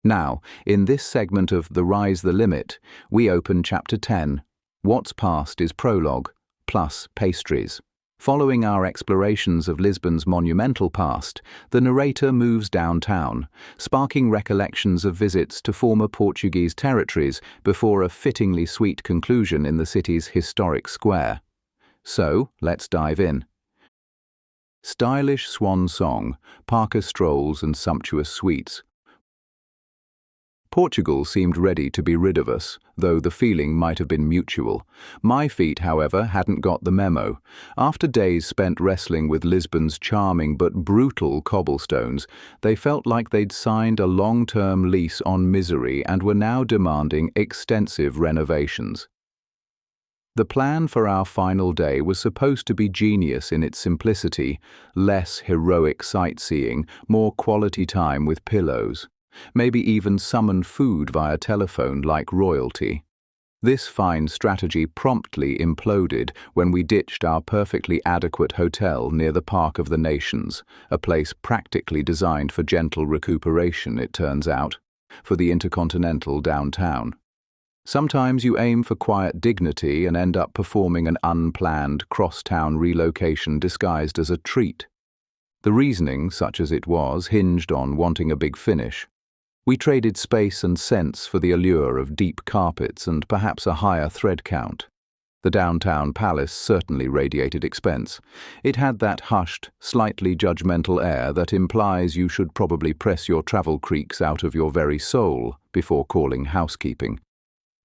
Now, in this segment of The Rise the Limit, we open Chapter 10, What's Past is Prologue, plus Pastries. Following our explorations of Lisbon's monumental past, the narrator moves downtown, sparking recollections of visits to former Portuguese territories before a fittingly sweet conclusion in the city's historic square. So, let's dive in. Stylish swan song, parka strolls and sumptuous suites. Portugal seemed ready to be rid of us, though the feeling might have been mutual. My feet, however, hadn't got the memo. After days spent wrestling with Lisbon's charming but brutal cobblestones, they felt like they'd signed a long-term lease on misery and were now demanding extensive renovations. The plan for our final day was supposed to be genius in its simplicity, less heroic sightseeing, more quality time with pillows. Maybe even summon food via telephone like royalty. This fine strategy promptly imploded when we ditched our perfectly adequate hotel near the Park of the Nations, a place practically designed for gentle recuperation, it turns out, for the Intercontinental downtown. Sometimes you aim for quiet dignity and end up performing an unplanned cross-town relocation disguised as a treat. The reasoning, such as it was, hinged on wanting a big finish. We traded space and sense for the allure of deep carpets and perhaps a higher thread count. The downtown palace certainly radiated expense. It had that hushed, slightly judgmental air that implies you should probably press your travel creaks out of your very soul before calling housekeeping.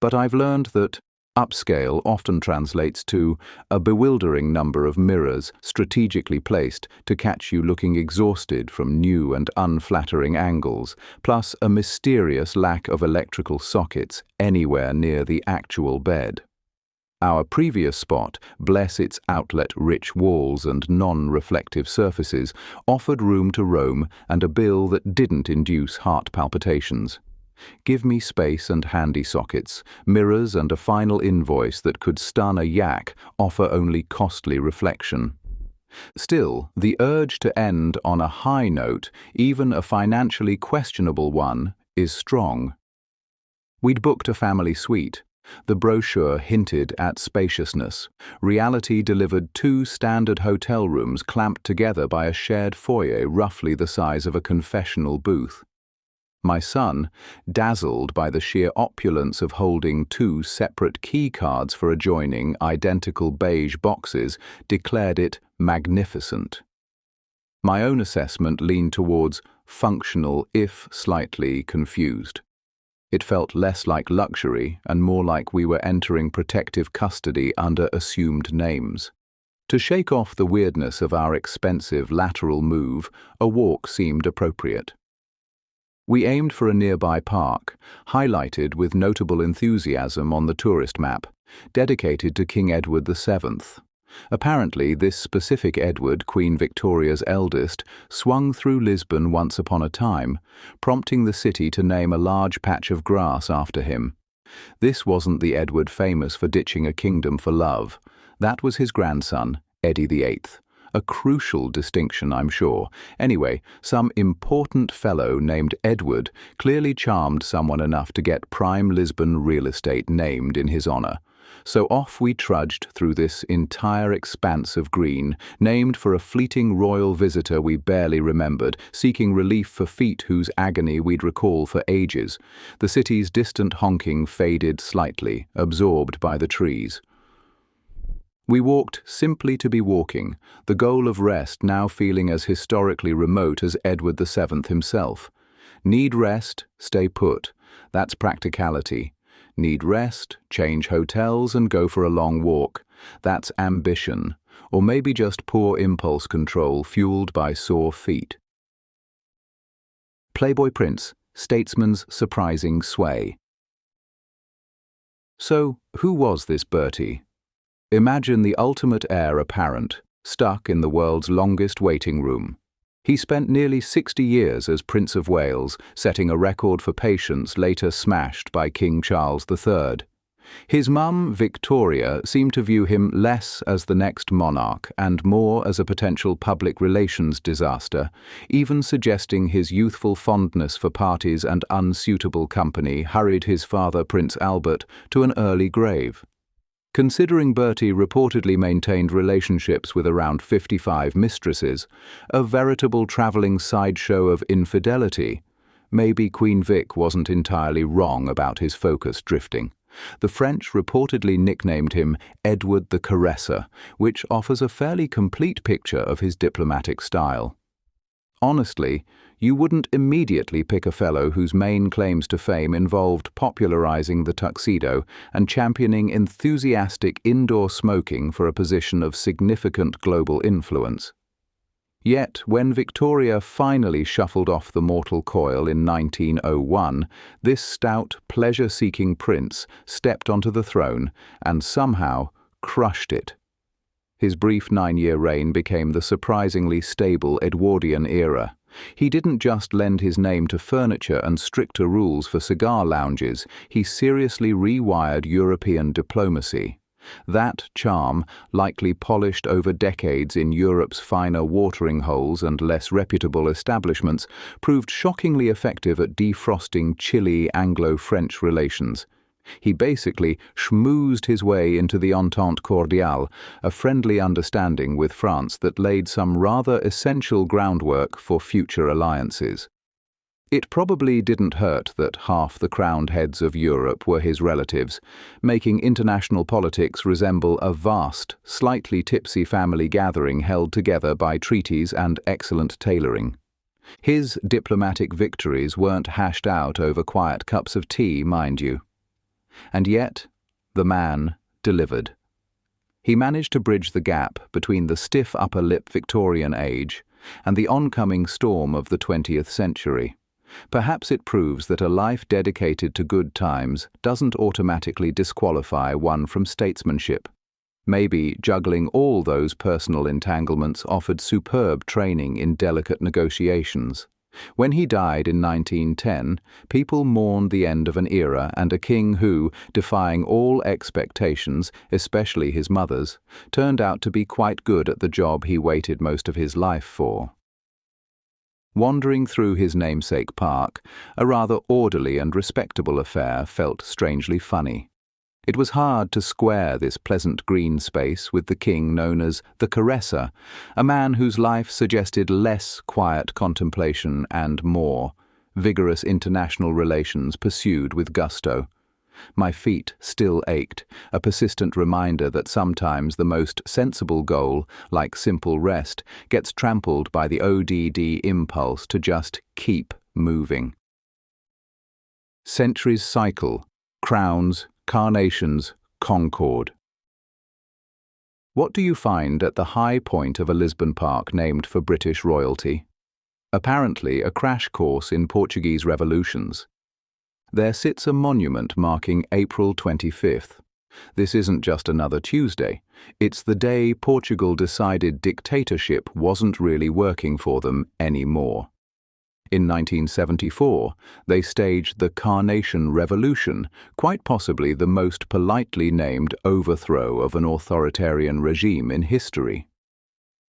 But I've learned that upscale often translates to a bewildering number of mirrors strategically placed to catch you looking exhausted from new and unflattering angles, plus a mysterious lack of electrical sockets anywhere near the actual bed. Our previous spot, bless its outlet-rich walls and non-reflective surfaces, offered room to roam and a bill that didn't induce heart palpitations. Give me space and handy sockets, mirrors and a final invoice that could stun a yak, offer only costly reflection. Still, the urge to end on a high note, even a financially questionable one, is strong. We'd booked a family suite. The brochure hinted at spaciousness. Reality delivered 2 standard hotel rooms clamped together by a shared foyer roughly the size of a confessional booth. My son, dazzled by the sheer opulence of holding 2 separate key cards for adjoining identical beige boxes, declared it magnificent. My own assessment leaned towards functional, if slightly confused. It felt less like luxury and more like we were entering protective custody under assumed names. To shake off the weirdness of our expensive lateral move, a walk seemed appropriate. We aimed for a nearby park, highlighted with notable enthusiasm on the tourist map, dedicated to King Edward VII. Apparently, this specific Edward, Queen Victoria's eldest, swung through Lisbon once upon a time, prompting the city to name a large patch of grass after him. This wasn't the Edward famous for ditching a kingdom for love. That was his grandson, Eddie VIII. A crucial distinction, I'm sure. Anyway, some important fellow named Edward clearly charmed someone enough to get prime Lisbon real estate named in his honor. So off we trudged through this entire expanse of green, named for a fleeting royal visitor we barely remembered, seeking relief for feet whose agony we'd recall for ages. The city's distant honking faded slightly, absorbed by the trees. We walked simply to be walking, the goal of rest now feeling as historically remote as Edward VII himself. Need rest, stay put. That's practicality. Need rest, change hotels and go for a long walk. That's ambition, or maybe just poor impulse control fueled by sore feet. Playboy Prince, statesman's surprising sway. So, who was this Bertie? Imagine the ultimate heir apparent, stuck in the world's longest waiting room. He spent nearly 60 years as Prince of Wales, setting a record for patience later smashed by King Charles III. His mum, Victoria, seemed to view him less as the next monarch and more as a potential public relations disaster, even suggesting his youthful fondness for parties and unsuitable company hurried his father, Prince Albert, to an early grave. Considering Bertie reportedly maintained relationships with around 55 mistresses, a veritable travelling sideshow of infidelity, maybe Queen Vic wasn't entirely wrong about his focus drifting. The French reportedly nicknamed him Edward the Caresser, which offers a fairly complete picture of his diplomatic style. Honestly, you wouldn't immediately pick a fellow whose main claims to fame involved popularizing the tuxedo and championing enthusiastic indoor smoking for a position of significant global influence. Yet, when Victoria finally shuffled off the mortal coil in 1901, this stout, pleasure-seeking prince stepped onto the throne and somehow crushed it. His brief 9-year reign became the surprisingly stable Edwardian era. He didn't just lend his name to furniture and stricter rules for cigar lounges, he seriously rewired European diplomacy. That charm, likely polished over decades in Europe's finer watering holes and less reputable establishments, proved shockingly effective at defrosting chilly Anglo-French relations. He basically schmoozed his way into the Entente Cordiale, a friendly understanding with France that laid some rather essential groundwork for future alliances. It probably didn't hurt that half the crowned heads of Europe were his relatives, making international politics resemble a vast, slightly tipsy family gathering held together by treaties and excellent tailoring. His diplomatic victories weren't hashed out over quiet cups of tea, mind you. And yet, the man delivered. He managed to bridge the gap between the stiff upper lip Victorian age and the oncoming storm of the 20th century. Perhaps it proves that a life dedicated to good times doesn't automatically disqualify one from statesmanship. Maybe juggling all those personal entanglements offered superb training in delicate negotiations. When he died in 1910, people mourned the end of an era and a king who, defying all expectations, especially his mother's, turned out to be quite good at the job he waited most of his life for. Wandering through his namesake park, a rather orderly and respectable affair felt strangely funny. It was hard to square this pleasant green space with the king known as the Caresser, a man whose life suggested less quiet contemplation and more vigorous international relations pursued with gusto. My feet still ached, a persistent reminder that sometimes the most sensible goal, like simple rest, gets trampled by the ODD impulse to just keep moving. Centuries cycle, crowns, carnations, concord. What do you find at the high point of a Lisbon park named for British royalty? Apparently a crash course in Portuguese revolutions. There sits a monument marking April 25th. This isn't just another Tuesday. It's the day Portugal decided dictatorship wasn't really working for them anymore. In 1974, they staged the Carnation Revolution, quite possibly the most politely named overthrow of an authoritarian regime in history.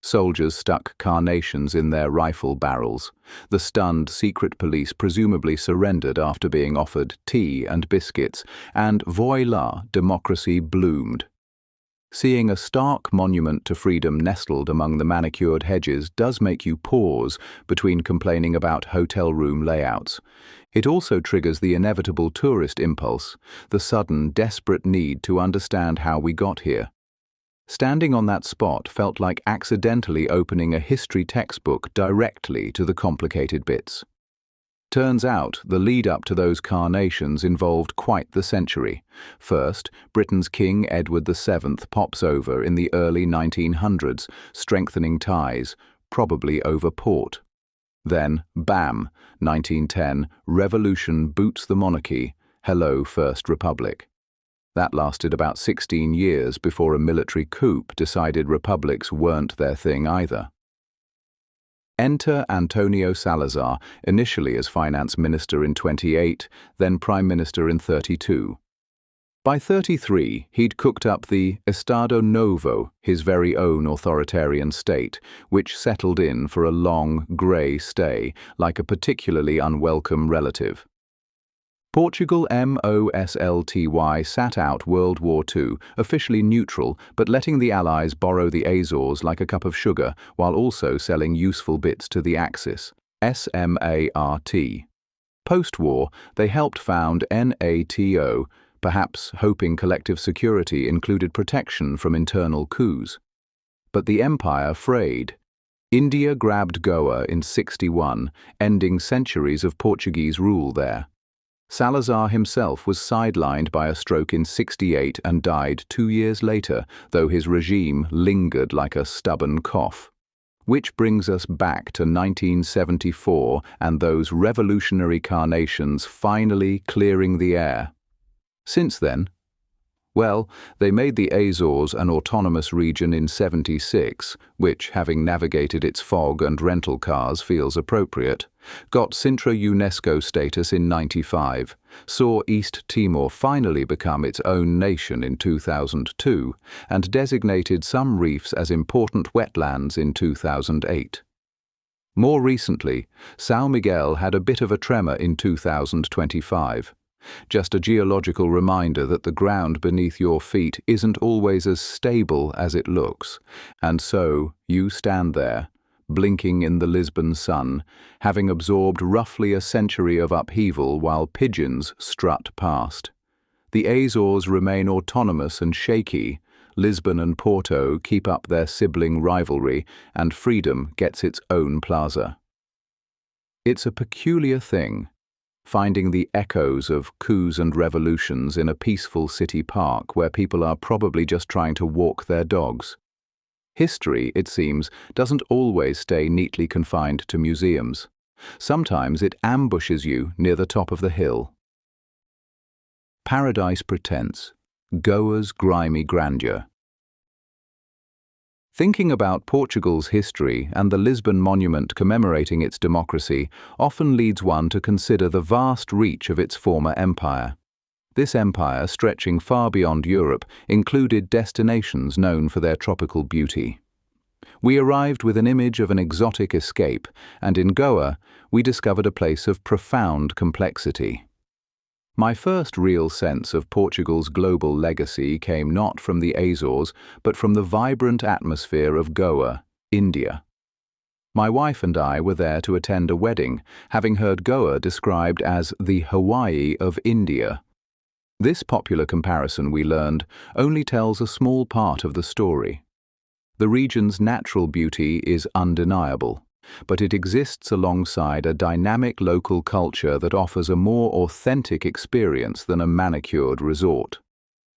Soldiers stuck carnations in their rifle barrels. The stunned secret police presumably surrendered after being offered tea and biscuits, and voila, democracy bloomed. Seeing a stark monument to freedom nestled among the manicured hedges does make you pause between complaining about hotel room layouts. It also triggers the inevitable tourist impulse, the sudden, desperate need to understand how we got here. Standing on that spot felt like accidentally opening a history textbook directly to the complicated bits. Turns out the lead-up to those carnations involved quite the century. First, Britain's King Edward VII pops over in the early 1900s, strengthening ties, probably over port. Then, bam, 1910, revolution boots the monarchy, hello First Republic. That lasted about 16 years before a military coup decided republics weren't their thing either. Enter Antonio Salazar, initially as finance minister in 28, then prime minister in 32. By 33, he'd cooked up the Estado Novo, his very own authoritarian state, which settled in for a long, grey stay, like a particularly unwelcome relative. Portugal MOSLTY sat out World War II, officially neutral, but letting the Allies borrow the Azores like a cup of sugar, while also selling useful bits to the Axis, SMART. Post-war, they helped found NATO, perhaps hoping collective security included protection from internal coups. But the empire frayed. India grabbed Goa in 61, ending centuries of Portuguese rule there. Salazar himself was sidelined by a stroke in 68 and died 2 years later, though his regime lingered like a stubborn cough. Which brings us back to 1974 and those revolutionary carnations finally clearing the air. Since then, well, they made the Azores an autonomous region in 76, which, having navigated its fog and rental cars, feels appropriate, got Sintra UNESCO status in 95, saw East Timor finally become its own nation in 2002, and designated some reefs as important wetlands in 2008. More recently, São Miguel had a bit of a tremor in 2025. Just a geological reminder that the ground beneath your feet isn't always as stable as it looks, and so you stand there, blinking in the Lisbon sun, having absorbed roughly a century of upheaval while pigeons strut past. The Azores remain autonomous and shaky, Lisbon and Porto keep up their sibling rivalry, and freedom gets its own plaza. It's a peculiar thing, finding the echoes of coups and revolutions in a peaceful city park where people are probably just trying to walk their dogs. History, it seems, doesn't always stay neatly confined to museums. Sometimes it ambushes you near the top of the hill. Paradise Pretense, Goa's Grimy Grandeur. Thinking about Portugal's history and the Lisbon monument commemorating its democracy often leads one to consider the vast reach of its former empire. This empire, stretching far beyond Europe, included destinations known for their tropical beauty. We arrived with an image of an exotic escape, and in Goa, we discovered a place of profound complexity. My first real sense of Portugal's global legacy came not from the Azores, but from the vibrant atmosphere of Goa, India. My wife and I were there to attend a wedding, having heard Goa described as the Hawaii of India. This popular comparison, we learned, only tells a small part of the story. The region's natural beauty is undeniable, but it exists alongside a dynamic local culture that offers a more authentic experience than a manicured resort.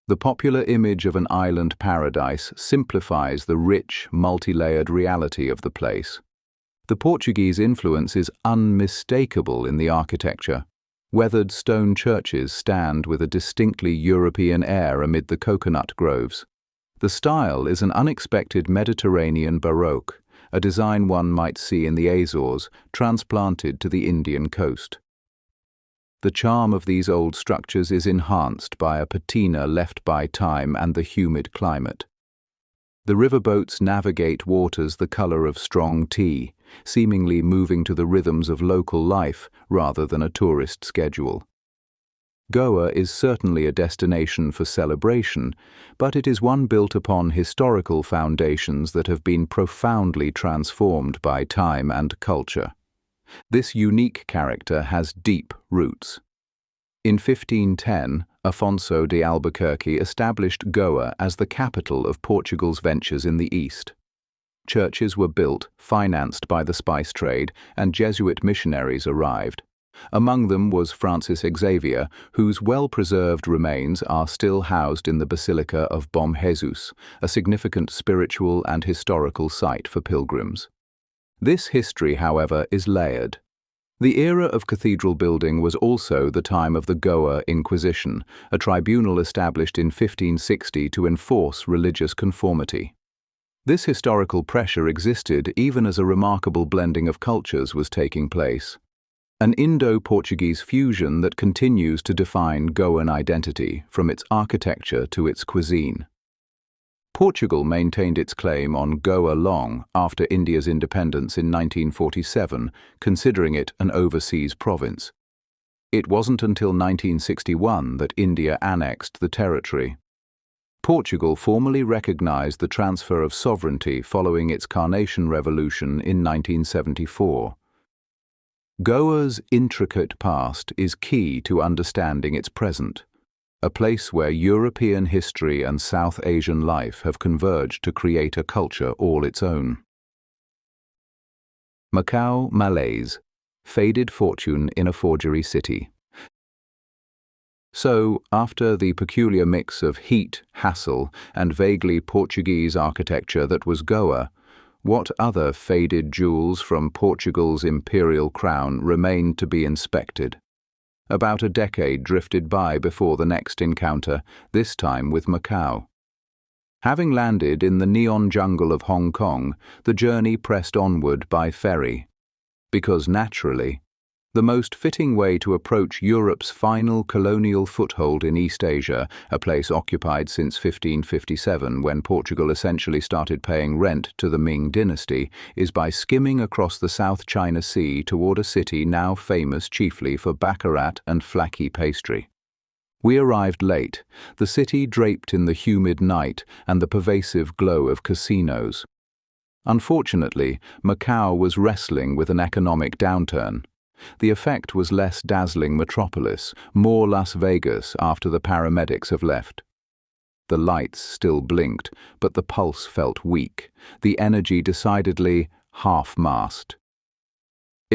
The popular image of an island paradise simplifies the rich, multi-layered reality of the place. The Portuguese influence is unmistakable in the architecture. Weathered stone churches stand with a distinctly European air amid the coconut groves. The style is an unexpected Mediterranean Baroque, a design one might see in the Azores, transplanted to the Indian coast. The charm of these old structures is enhanced by a patina left by time and the humid climate. The riverboats navigate waters the color of strong tea, seemingly moving to the rhythms of local life rather than a tourist schedule. Goa is certainly a destination for celebration, but it is one built upon historical foundations that have been profoundly transformed by time and culture. This unique character has deep roots. In 1510, Afonso de Albuquerque established Goa as the capital of Portugal's ventures in the east. Churches were built, financed by the spice trade, and Jesuit missionaries arrived. Among them was Francis Xavier, whose well-preserved remains are still housed in the Basilica of Bom Jesus, a significant spiritual and historical site for pilgrims. This history, however, is layered. The era of cathedral building was also the time of the Goa Inquisition, a tribunal established in 1560 to enforce religious conformity. This historical pressure existed even as a remarkable blending of cultures was taking place. an Indo-Portuguese fusion that continues to define Goan identity from its architecture to its cuisine. Portugal maintained its claim on Goa long after India's independence in 1947, considering it an overseas province. It wasn't until 1961 that India annexed the territory. Portugal formally recognized the transfer of sovereignty following its Carnation Revolution in 1974. Goa's intricate past is key to understanding its present, a place where European history and South Asian life have converged to create a culture all its own. Macau malaise, faded fortune in a forgery city. So, after the peculiar mix of heat, hassle, and vaguely Portuguese architecture that was Goa, what other faded jewels from Portugal's imperial crown remained to be inspected? About a decade drifted by before the next encounter, this time with Macau. Having landed in the neon jungle of Hong Kong, the journey pressed onward by ferry. Because naturally, the most fitting way to approach Europe's final colonial foothold in East Asia, a place occupied since 1557 when Portugal essentially started paying rent to the Ming dynasty, is by skimming across the South China Sea toward a city now famous chiefly for baccarat and flaky pastry. We arrived late, the city draped in the humid night and the pervasive glow of casinos. Unfortunately, Macau was wrestling with an economic downturn. The effect was less dazzling metropolis, more Las Vegas after the paramedics have left. The lights still blinked, but the pulse felt weak, the energy decidedly half-mast.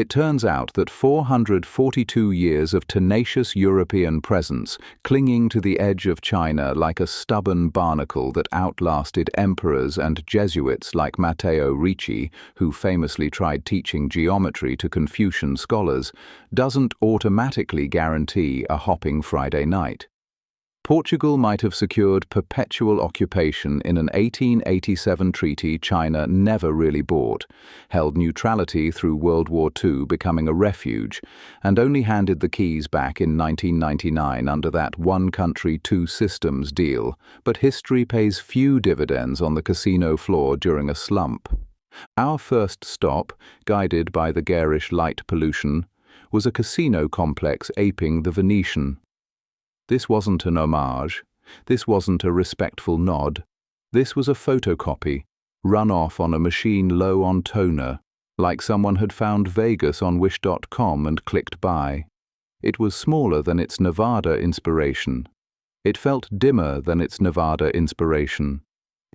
It turns out that 442 years of tenacious European presence, clinging to the edge of China like a stubborn barnacle that outlasted emperors and Jesuits like Matteo Ricci, who famously tried teaching geometry to Confucian scholars, doesn't automatically guarantee a hopping Friday night. Portugal might have secured perpetual occupation in an 1887 treaty China never really bought, held neutrality through World War II, becoming a refuge, and only handed the keys back in 1999 under that one country, two systems deal, but history pays few dividends on the casino floor during a slump. Our first stop, guided by the garish light pollution, was a casino complex aping the Venetian. This wasn't an homage, this wasn't a respectful nod, this was a photocopy, run off on a machine low on toner, like someone had found Vegas on Wish.com and clicked buy. It was smaller than its Nevada inspiration. It felt dimmer than its Nevada inspiration.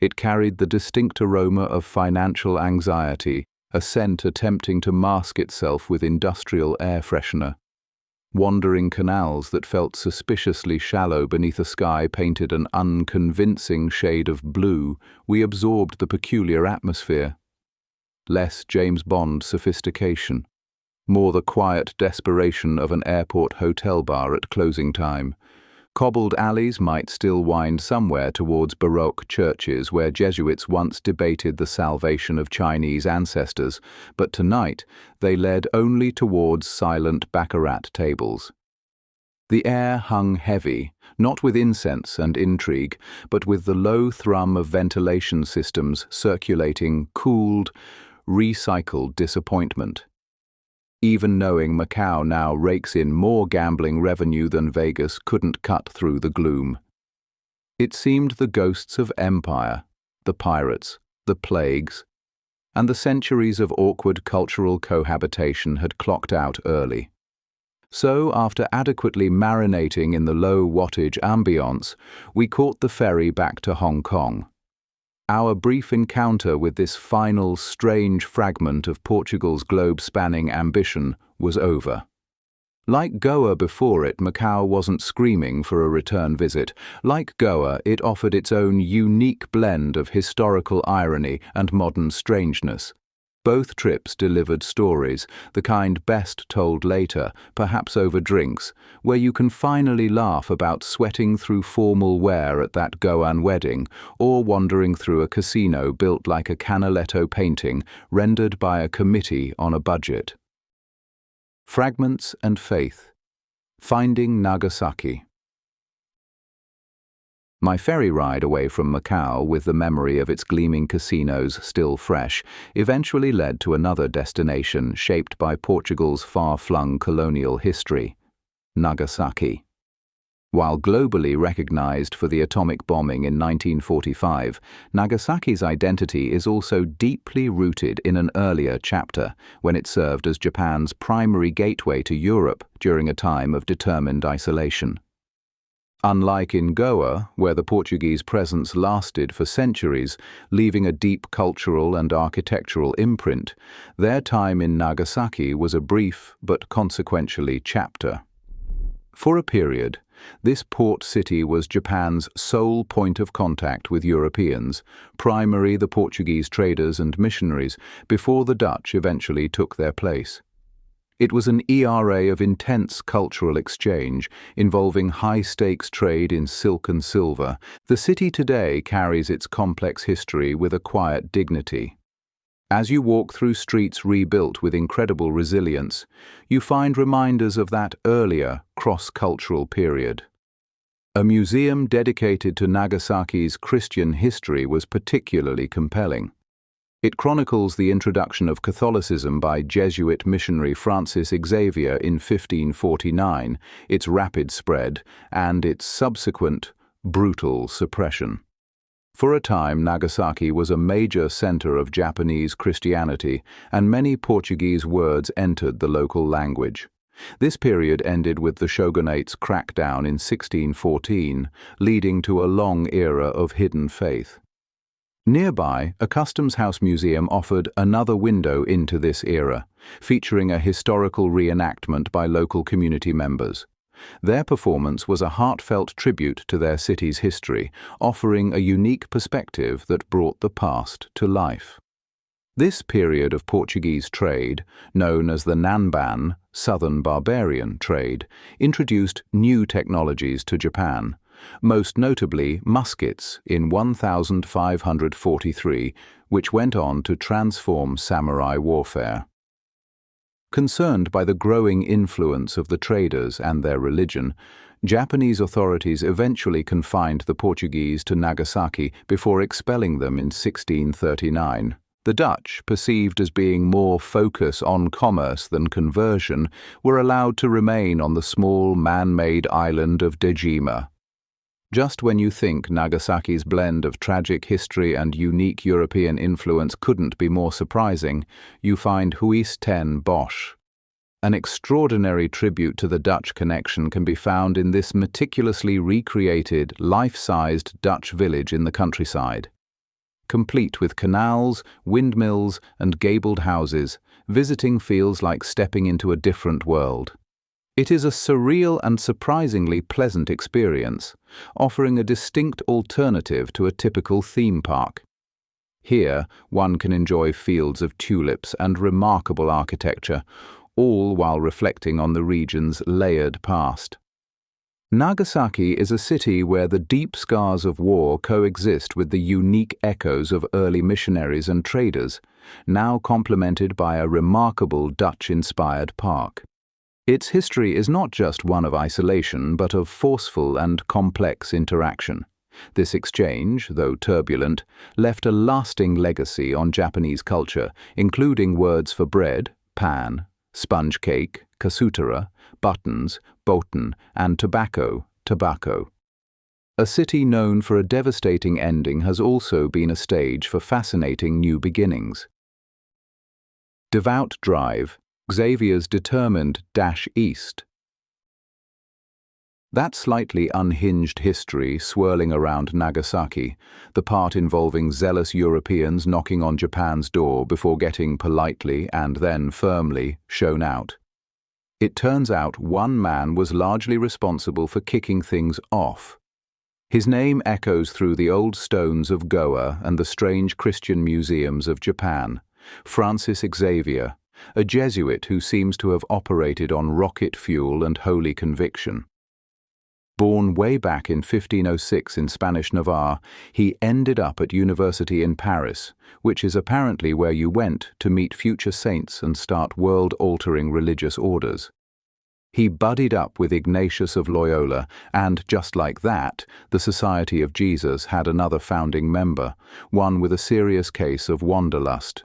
It carried the distinct aroma of financial anxiety, a scent attempting to mask itself with industrial air freshener. Wandering canals that felt suspiciously shallow beneath a sky painted an unconvincing shade of blue, we absorbed the peculiar atmosphere. Less James Bond sophistication, more the quiet desperation of an airport hotel bar at closing time. Cobbled alleys might still wind somewhere towards Baroque churches where Jesuits once debated the salvation of Chinese ancestors, but tonight they led only towards silent baccarat tables. The air hung heavy, not with incense and intrigue, but with the low thrum of ventilation systems circulating cooled, recycled disappointment. Even knowing Macau now rakes in more gambling revenue than Vegas couldn't cut through the gloom. It seemed the ghosts of empire, the pirates, the plagues, and the centuries of awkward cultural cohabitation had clocked out early. So, after adequately marinating in the low-wattage ambience, we caught the ferry back to Hong Kong. Our brief encounter with this final, strange fragment of Portugal's globe-spanning ambition was over. Like Goa before it, Macau wasn't screaming for a return visit. Like Goa, it offered its own unique blend of historical irony and modern strangeness. Both trips delivered stories, the kind best told later, perhaps over drinks, where you can finally laugh about sweating through formal wear at that Goan wedding, or wandering through a casino built like a Canaletto painting rendered by a committee on a budget. Fragments and Faith. Finding Nagasaki. My ferry ride away from Macau, with the memory of its gleaming casinos still fresh, eventually led to another destination shaped by Portugal's far-flung colonial history: Nagasaki. While globally recognized for the atomic bombing in 1945, Nagasaki's identity is also deeply rooted in an earlier chapter, when it served as Japan's primary gateway to Europe during a time of determined isolation. Unlike in Goa, where the Portuguese presence lasted for centuries, leaving a deep cultural and architectural imprint, their time in Nagasaki was a brief but consequentially chapter. For a period, this port city was Japan's sole point of contact with Europeans, primarily the Portuguese traders and missionaries, before the Dutch eventually took their place. It was an era of intense cultural exchange, involving high-stakes trade in silk and silver. The city today carries its complex history with a quiet dignity. As you walk through streets rebuilt with incredible resilience, you find reminders of that earlier, cross-cultural period. A museum dedicated to Nagasaki's Christian history was particularly compelling. It chronicles the introduction of Catholicism by Jesuit missionary Francis Xavier in 1549, its rapid spread, and its subsequent, brutal suppression. For a time, Nagasaki was a major center of Japanese Christianity, and many Portuguese words entered the local language. This period ended with the shogunate's crackdown in 1614, leading to a long era of hidden faith. Nearby, a customs house museum offered another window into this era, featuring a historical reenactment by local community members. Their performance was a heartfelt tribute to their city's history, offering a unique perspective that brought the past to life. This period of Portuguese trade, known as the Nanban, Southern Barbarian trade, introduced new technologies to Japan, most notably muskets in 1543, which went on to transform samurai warfare. Concerned by the growing influence of the traders and their religion, Japanese authorities eventually confined the Portuguese to Nagasaki before expelling them in 1639. The Dutch, perceived as being more focused on commerce than conversion, were allowed to remain on the small man-made island of Dejima. Just when you think Nagasaki's blend of tragic history and unique European influence couldn't be more surprising, you find Huis ten Bosch. An extraordinary tribute to the Dutch connection can be found in this meticulously recreated, life-sized Dutch village in the countryside. Complete with canals, windmills, and gabled houses, visiting feels like stepping into a different world. It is a surreal and surprisingly pleasant experience, offering a distinct alternative to a typical theme park. Here, one can enjoy fields of tulips and remarkable architecture, all while reflecting on the region's layered past. Nagasaki is a city where the deep scars of war coexist with the unique echoes of early missionaries and traders, now complemented by a remarkable Dutch-inspired park. Its history is not just one of isolation, but of forceful and complex interaction. This exchange, though turbulent, left a lasting legacy on Japanese culture, including words for bread, pan, sponge cake, kasutara, buttons, boten, and tobacco, tobacco. A city known for a devastating ending has also been a stage for fascinating new beginnings. Devout Drive, Xavier's determined dash east. That slightly unhinged history swirling around Nagasaki, the part involving zealous Europeans knocking on Japan's door before getting politely and then firmly shown out. It turns out one man was largely responsible for kicking things off. His name echoes through the old stones of Goa and the strange Christian museums of Japan: Francis Xavier, a Jesuit who seems to have operated on rocket fuel and holy conviction. Born way back in 1506 in Spanish Navarre, he ended up at university in Paris, which is apparently where you went to meet future saints and start world-altering religious orders. He buddied up with Ignatius of Loyola, and just like that, the Society of Jesus had another founding member, one with a serious case of wanderlust.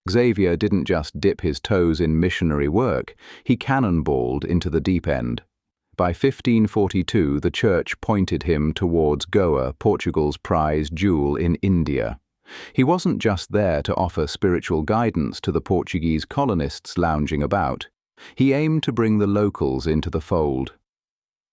Xavier didn't just dip his toes in missionary work, he cannonballed into the deep end. By 1542, the church pointed him towards Goa, Portugal's prize jewel in India. He wasn't just there to offer spiritual guidance to the Portuguese colonists lounging about. He aimed to bring the locals into the fold.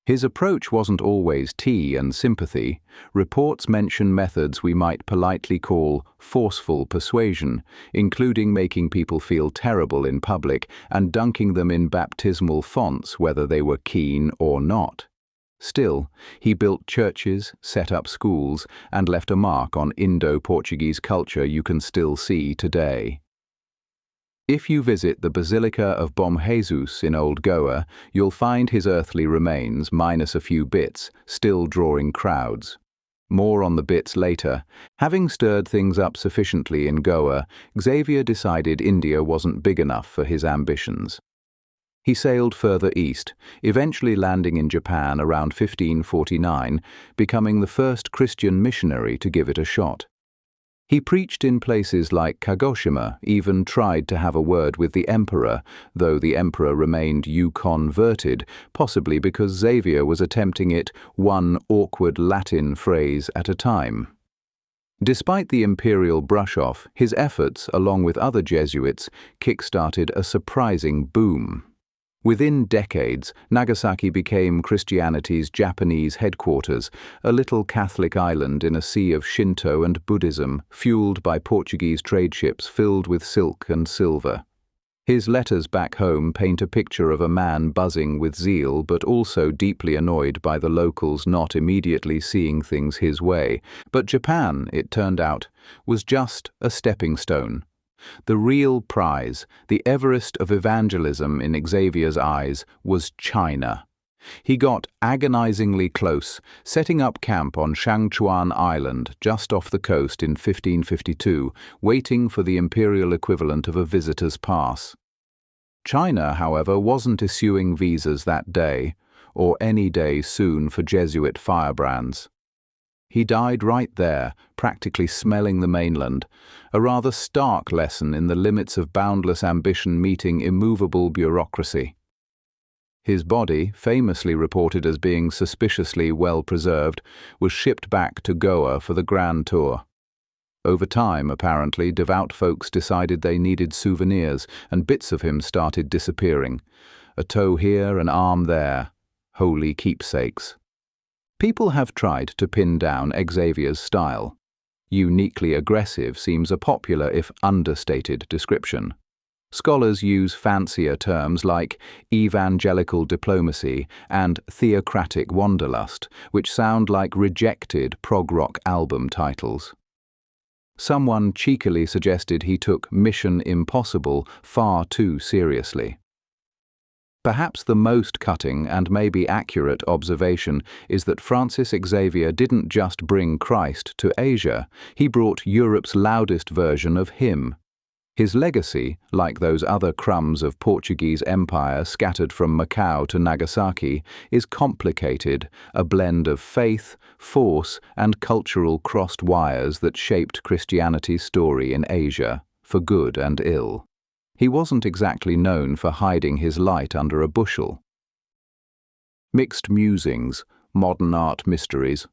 His approach wasn't always tea and sympathy. Reports mention methods we might politely call forceful persuasion, including making people feel terrible in public and dunking them in baptismal fonts whether they were keen or not. Still, he built churches, set up schools, and left a mark on Indo-Portuguese culture you can still see today. If you visit the Basilica of Bom Jesus in Old Goa, you'll find his earthly remains, minus a few bits, still drawing crowds. More on the bits later. Having stirred things up sufficiently in Goa, Xavier decided India wasn't big enough for his ambitions. He sailed further east, eventually landing in Japan around 1549, becoming the first Christian missionary to give it a shot. He preached in places like Kagoshima, even tried to have a word with the emperor, though the emperor remained Yukon-verted, possibly because Xavier was attempting it one awkward Latin phrase at a time. Despite the imperial brush-off, his efforts, along with other Jesuits, kick-started a surprising boom. Within decades, Nagasaki became Christianity's Japanese headquarters, a little Catholic island in a sea of Shinto and Buddhism, fueled by Portuguese trade ships filled with silk and silver. His letters back home paint a picture of a man buzzing with zeal but also deeply annoyed by the locals not immediately seeing things his way. But Japan, it turned out, was just a stepping stone. The real prize, the Everest of evangelism in Xavier's eyes, was China. He got agonizingly close, setting up camp on Shangchuan Island just off the coast in 1552, waiting for the imperial equivalent of a visitor's pass. China, however, wasn't issuing visas that day, or any day soon for Jesuit firebrands. He died right there, practically smelling the mainland, a rather stark lesson in the limits of boundless ambition meeting immovable bureaucracy. His body, famously reported as being suspiciously well preserved, was shipped back to Goa for the Grand Tour. Over time, apparently, devout folks decided they needed souvenirs, and bits of him started disappearing. A toe here, an arm there. Holy keepsakes. People have tried to pin down Xavier's style. Uniquely aggressive seems a popular if understated description. Scholars use fancier terms like evangelical diplomacy and theocratic wanderlust, which sound like rejected prog rock album titles. Someone cheekily suggested he took Mission Impossible far too seriously. Perhaps the most cutting and maybe accurate observation is that Francis Xavier didn't just bring Christ to Asia, he brought Europe's loudest version of him. His legacy, like those other crumbs of Portuguese empire scattered from Macau to Nagasaki, is complicated, a blend of faith, force, and cultural crossed wires that shaped Christianity's story in Asia, for good and ill. He wasn't exactly known for hiding his light under a bushel. Mixed musings, modern art mysteries.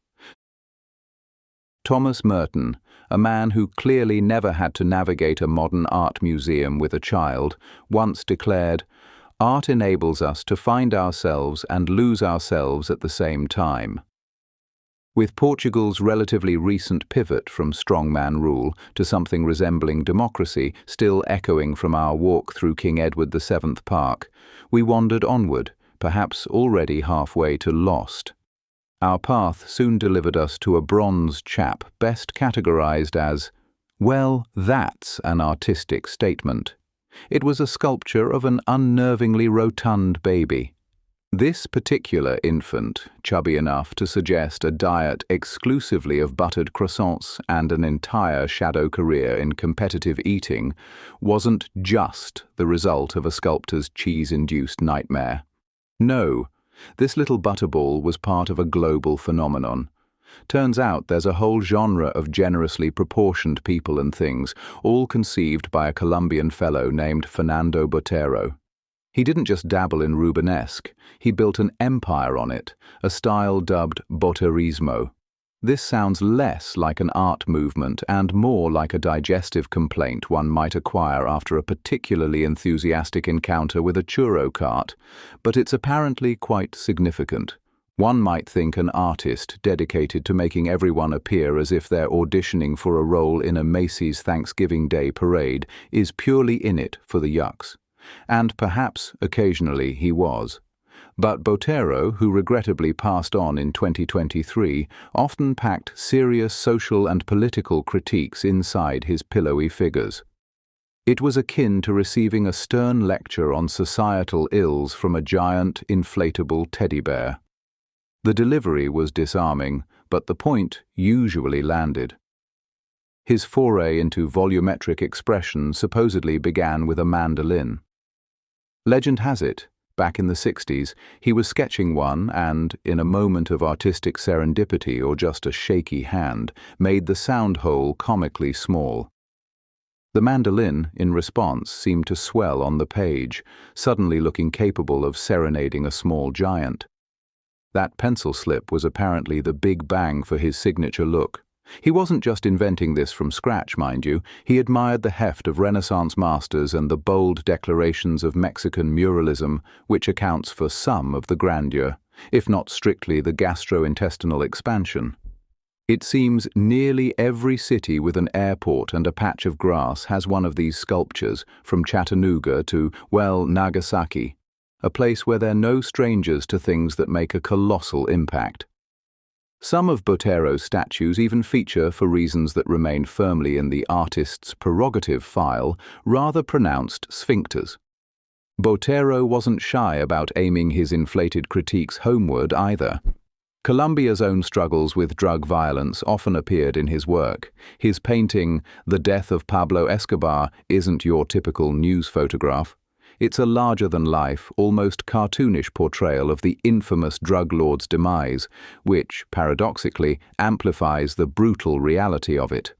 Thomas Merton, a man who clearly never had to navigate a modern art museum with a child, once declared, "Art enables us to find ourselves and lose ourselves at the same time." With Portugal's relatively recent pivot from strongman rule to something resembling democracy still echoing from our walk through King Edward VII Park, we wandered onward, perhaps already halfway to lost. Our path soon delivered us to a bronze chap best categorized as, well, that's an artistic statement. It was a sculpture of an unnervingly rotund baby. This particular infant, chubby enough to suggest a diet exclusively of buttered croissants and an entire shadow career in competitive eating, wasn't just the result of a sculptor's cheese-induced nightmare. No, this little butterball was part of a global phenomenon. Turns out there's a whole genre of generously proportioned people and things, all conceived by a Colombian fellow named Fernando Botero. He didn't just dabble in Rubenesque, he built an empire on it, a style dubbed Boterismo. This sounds less like an art movement and more like a digestive complaint one might acquire after a particularly enthusiastic encounter with a churro cart, but it's apparently quite significant. One might think an artist dedicated to making everyone appear as if they're auditioning for a role in a Macy's Thanksgiving Day parade is purely in it for the yucks. And perhaps occasionally he was. But Botero, who regrettably passed on in 2023, often packed serious social and political critiques inside his pillowy figures. It was akin to receiving a stern lecture on societal ills from a giant, inflatable teddy bear. The delivery was disarming, but the point usually landed. His foray into volumetric expression supposedly began with a mandolin. Legend has it, back in the 60s, he was sketching one and, in a moment of artistic serendipity or just a shaky hand, made the sound hole comically small. The mandolin, in response, seemed to swell on the page, suddenly looking capable of serenading a small giant. That pencil slip was apparently the big bang for his signature look. He wasn't just inventing this from scratch, mind you. He admired the heft of Renaissance masters and the bold declarations of Mexican muralism, which accounts for some of the grandeur, if not strictly the gastrointestinal expansion. It seems nearly every city with an airport and a patch of grass has one of these sculptures, from Chattanooga to, well, Nagasaki, a place where they're no strangers to things that make a colossal impact. Some of Botero's statues even feature, for reasons that remain firmly in the artist's prerogative file, rather pronounced sphincters. Botero wasn't shy about aiming his inflated critiques homeward either. Colombia's own struggles with drug violence often appeared in his work. His painting, The Death of Pablo Escobar, isn't your typical news photograph. It's a larger-than-life, almost cartoonish portrayal of the infamous drug lord's demise, which, paradoxically, amplifies the brutal reality of it.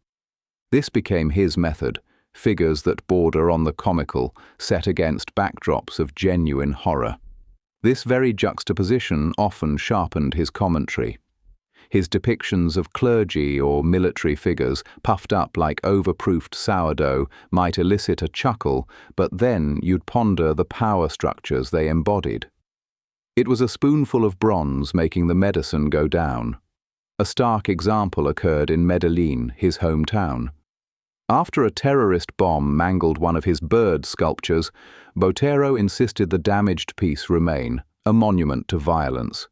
This became his method, figures that border on the comical, set against backdrops of genuine horror. This very juxtaposition often sharpened his commentary. His depictions of clergy or military figures puffed up like overproofed sourdough might elicit a chuckle, but then you'd ponder the power structures they embodied. It was a spoonful of bronze making the medicine go down. A stark example occurred in Medellin, his hometown. After a terrorist bomb mangled one of his bird sculptures, Botero insisted the damaged piece remain, a monument to violence.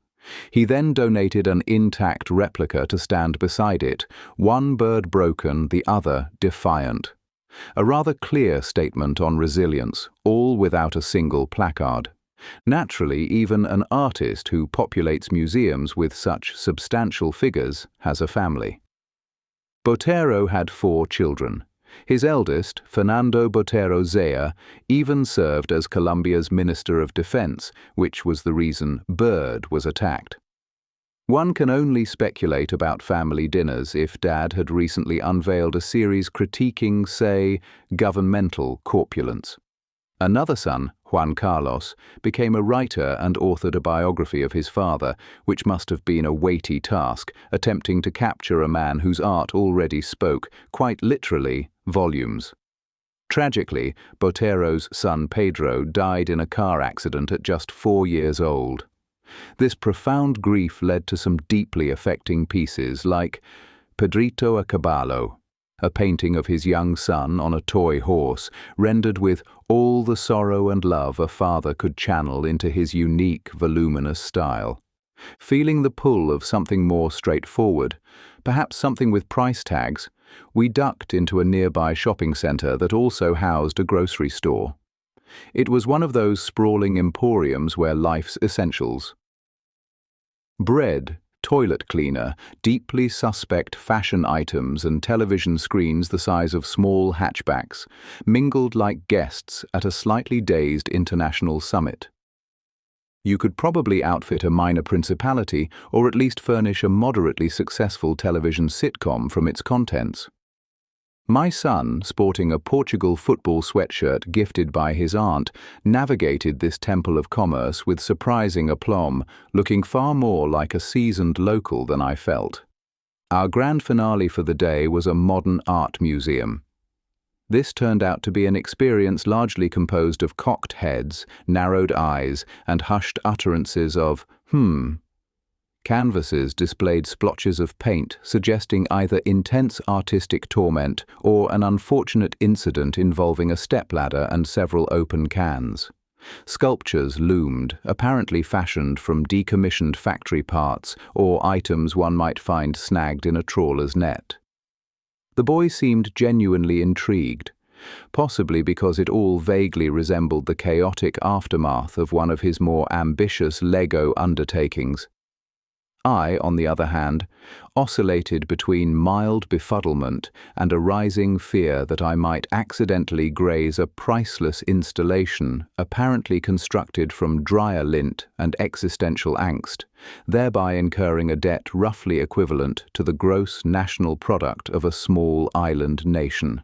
He then donated an intact replica to stand beside it, one bird broken, the other defiant. A rather clear statement on resilience, all without a single placard. Naturally, even an artist who populates museums with such substantial figures has a family. Botero had 4 children. His eldest, Fernando Botero Zea, even served as Colombia's Minister of Defense, which was the reason Bird was attacked. One can only speculate about family dinners if Dad had recently unveiled a series critiquing, say, governmental corpulence. Another son, Juan Carlos, became a writer and authored a biography of his father, which must have been a weighty task, attempting to capture a man whose art already spoke, quite literally, volumes. Tragically, Botero's son Pedro died in a car accident at just 4 years old. This profound grief led to some deeply affecting pieces like Pedrito a Caballo, a painting of his young son on a toy horse, rendered with all the sorrow and love a father could channel into his unique, voluminous style. Feeling the pull of something more straightforward, perhaps something with price tags, we ducked into a nearby shopping center that also housed a grocery store. It was one of those sprawling emporiums where life's essentials— bread, toilet cleaner, deeply suspect fashion items and television screens the size of small hatchbacks, mingled like guests at a slightly dazed international summit. You could probably outfit a minor principality or at least furnish a moderately successful television sitcom from its contents. My son, sporting a Portugal football sweatshirt gifted by his aunt, navigated this temple of commerce with surprising aplomb, looking far more like a seasoned local than I felt. Our grand finale for the day was a modern art museum. This turned out to be an experience largely composed of cocked heads, narrowed eyes, and hushed utterances of, Canvases displayed splotches of paint suggesting either intense artistic torment or an unfortunate incident involving a stepladder and several open cans. Sculptures loomed, apparently fashioned from decommissioned factory parts or items one might find snagged in a trawler's net. The boy seemed genuinely intrigued, possibly because it all vaguely resembled the chaotic aftermath of one of his more ambitious Lego undertakings. I, on the other hand, oscillated between mild befuddlement and a rising fear that I might accidentally graze a priceless installation apparently constructed from dryer lint and existential angst, thereby incurring a debt roughly equivalent to the gross national product of a small island nation.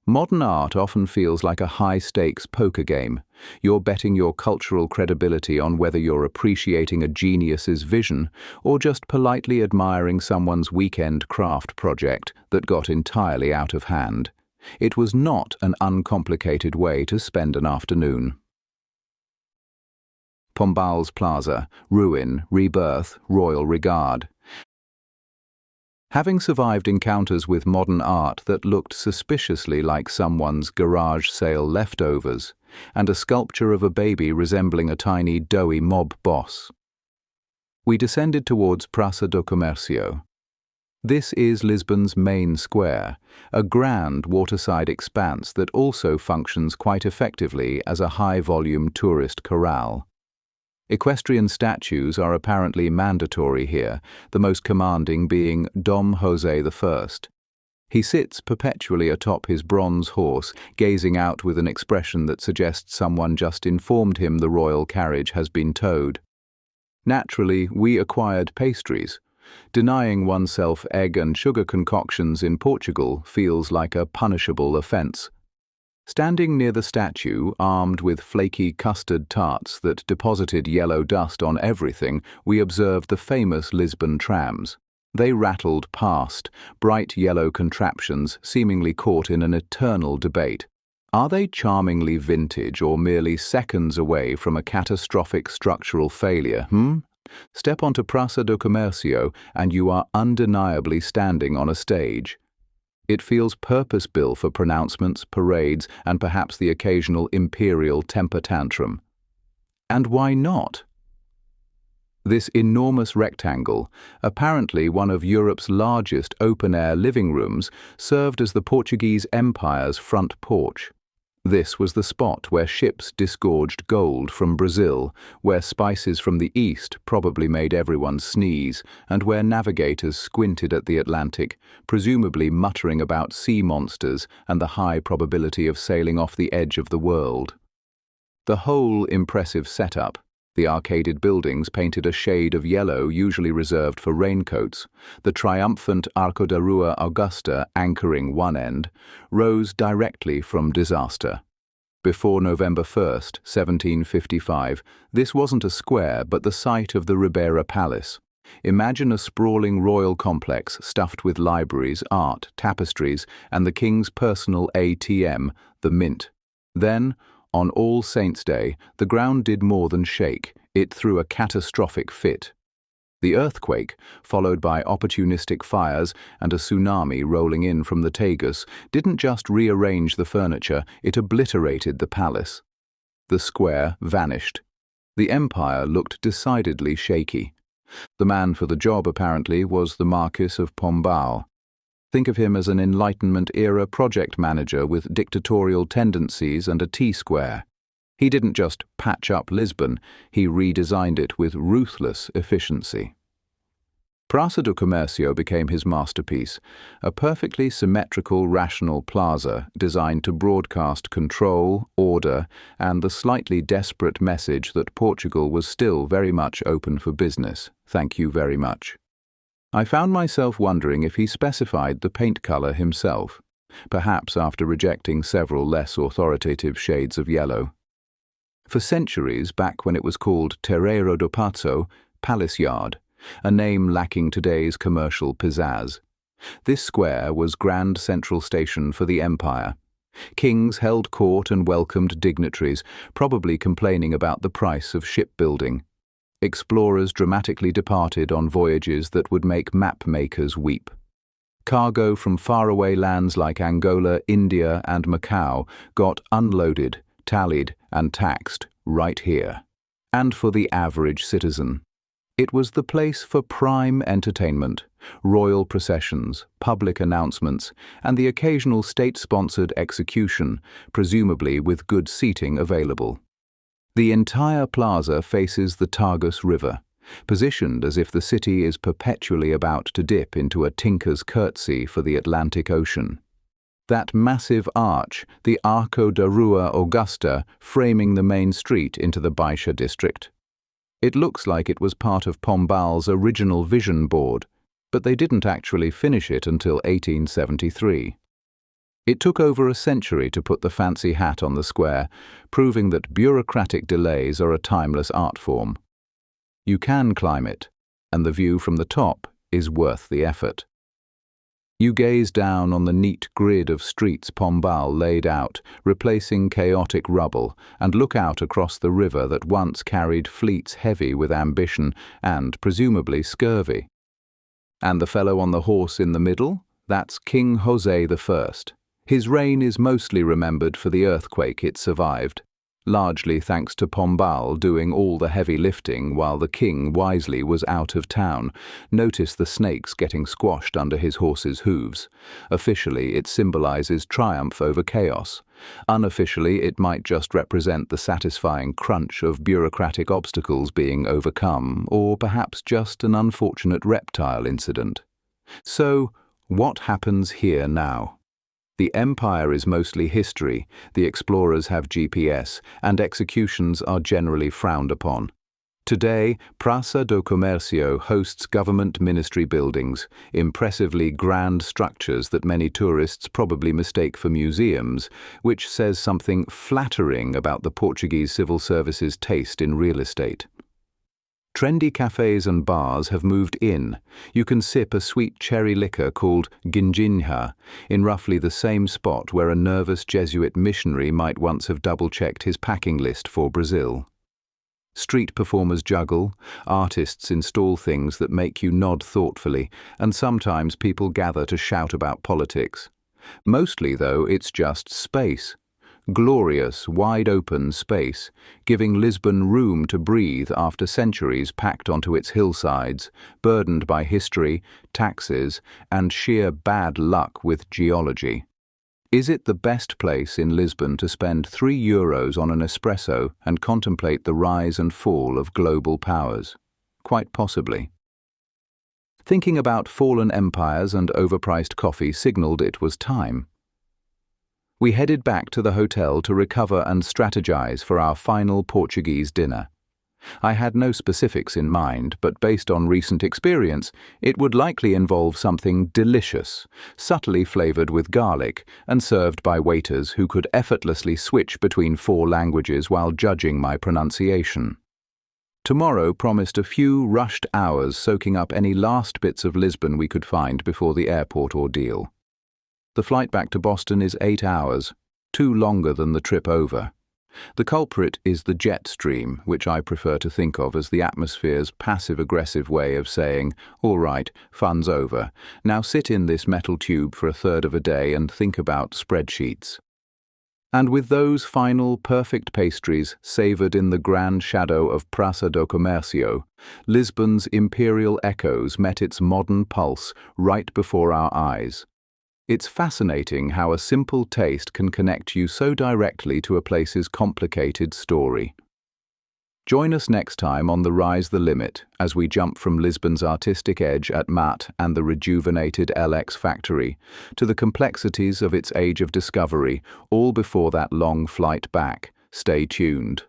Modern art often feels like a high-stakes poker game. You're betting your cultural credibility on whether you're appreciating a genius's vision or just politely admiring someone's weekend craft project that got entirely out of hand. It was not an uncomplicated way to spend an afternoon. Pombal's Plaza, ruin, rebirth, royal regard. Having survived encounters with modern art that looked suspiciously like someone's garage sale leftovers, and a sculpture of a baby resembling a tiny, doughy mob boss, we descended towards Praça do Comércio. This is Lisbon's main square, a grand waterside expanse that also functions quite effectively as a high-volume tourist corral. Equestrian statues are apparently mandatory here, the most commanding being Dom José I. He sits perpetually atop his bronze horse, gazing out with an expression that suggests someone just informed him the royal carriage has been towed. Naturally, we acquired pastries. Denying oneself egg and sugar concoctions in Portugal feels like a punishable offence. Standing near the statue, armed with flaky custard tarts that deposited yellow dust on everything, we observed the famous Lisbon trams. They rattled past, bright yellow contraptions seemingly caught in an eternal debate. Are they charmingly vintage or merely seconds away from a catastrophic structural failure, Step onto Praça do Comércio and you are undeniably standing on a stage. It feels purpose-built for pronouncements, parades, and perhaps the occasional imperial temper tantrum. And why not? This enormous rectangle, apparently one of Europe's largest open-air living rooms, served as the Portuguese Empire's front porch. This was the spot where ships disgorged gold from Brazil, where spices from the east probably made everyone sneeze, and where navigators squinted at the Atlantic, presumably muttering about sea monsters and the high probability of sailing off the edge of the world. The whole impressive setup, the arcaded buildings painted a shade of yellow usually reserved for raincoats, the triumphant Arco da Rua Augusta anchoring one end, rose directly from disaster. Before November 1st, 1755, this wasn't a square but the site of the Ribeira Palace. Imagine a sprawling royal complex stuffed with libraries, art, tapestries, and the king's personal ATM, the Mint. Then, on All Saints' Day, the ground did more than shake, it threw a catastrophic fit. The earthquake, followed by opportunistic fires and a tsunami rolling in from the Tagus, didn't just rearrange the furniture, it obliterated the palace. The square vanished. The empire looked decidedly shaky. The man for the job, apparently, was the Marquis of Pombal. Think of him as an Enlightenment-era project manager with dictatorial tendencies and a T-square. He didn't just patch up Lisbon, he redesigned it with ruthless efficiency. Praça do Comércio became his masterpiece, a perfectly symmetrical, rational plaza designed to broadcast control, order, and the slightly desperate message that Portugal was still very much open for business. Thank you very much. I found myself wondering if he specified the paint color himself, perhaps after rejecting several less authoritative shades of yellow. For centuries, back when it was called Terreiro do Paço, Palace Yard, a name lacking today's commercial pizzazz, this square was Grand Central Station for the Empire. Kings held court and welcomed dignitaries, probably complaining about the price of shipbuilding. Explorers dramatically departed on voyages that would make map-makers weep. Cargo from faraway lands like Angola, India, and Macau got unloaded, tallied, and taxed right here. And for the average citizen, it was the place for prime entertainment, royal processions, public announcements, and the occasional state-sponsored execution, presumably with good seating available. The entire plaza faces the Tagus River, positioned as if the city is perpetually about to dip into a tinker's curtsy for the Atlantic Ocean. That massive arch, the Arco da Rua Augusta, framing the main street into the Baixa district. It looks like it was part of Pombal's original vision board, but they didn't actually finish it until 1873. It took over a century to put the fancy hat on the square, proving that bureaucratic delays are a timeless art form. You can climb it, and the view from the top is worth the effort. You gaze down on the neat grid of streets Pombal laid out, replacing chaotic rubble, and look out across the river that once carried fleets heavy with ambition and, presumably, scurvy. And the fellow on the horse in the middle? That's King José I. His reign is mostly remembered for the earthquake it survived, largely thanks to Pombal doing all the heavy lifting while the king wisely was out of town. Notice the snakes getting squashed under his horse's hooves. Officially, it symbolizes triumph over chaos. Unofficially, it might just represent the satisfying crunch of bureaucratic obstacles being overcome, or perhaps just an unfortunate reptile incident. So, what happens here now? The empire is mostly history, the explorers have GPS, and executions are generally frowned upon. Today, Praça do Comércio hosts government ministry buildings, impressively grand structures that many tourists probably mistake for museums, which says something flattering about the Portuguese civil service's taste in real estate. Trendy cafes and bars have moved in. You can sip a sweet cherry liquor called ginginha in roughly the same spot where a nervous Jesuit missionary might once have double-checked his packing list for Brazil. Street performers juggle, artists install things that make you nod thoughtfully, and sometimes people gather to shout about politics. Mostly, though, it's just space. Glorious, wide-open space, giving Lisbon room to breathe after centuries packed onto its hillsides, burdened by history, taxes, and sheer bad luck with geology. Is it the best place in Lisbon to spend €3 on an espresso and contemplate the rise and fall of global powers? Quite possibly. Thinking about fallen empires and overpriced coffee signaled it was time. We headed back to the hotel to recover and strategize for our final Portuguese dinner. I had no specifics in mind, but based on recent experience, it would likely involve something delicious, subtly flavored with garlic, and served by waiters who could effortlessly switch between 4 languages while judging my pronunciation. Tomorrow promised a few rushed hours soaking up any last bits of Lisbon we could find before the airport ordeal. The flight back to Boston is 8 hours, 2 longer than the trip over. The culprit is the jet stream, which I prefer to think of as the atmosphere's passive-aggressive way of saying, all right, fun's over. Now sit in this metal tube for a third of a day and think about spreadsheets. And with those final perfect pastries savoured in the grand shadow of Praça do Comércio, Lisbon's imperial echoes met its modern pulse right before our eyes. It's fascinating how a simple taste can connect you so directly to a place's complicated story. Join us next time on The Rise the Limit as we jump from Lisbon's artistic edge at Mat and the rejuvenated LX factory to the complexities of its age of discovery, all before that long flight back. Stay tuned.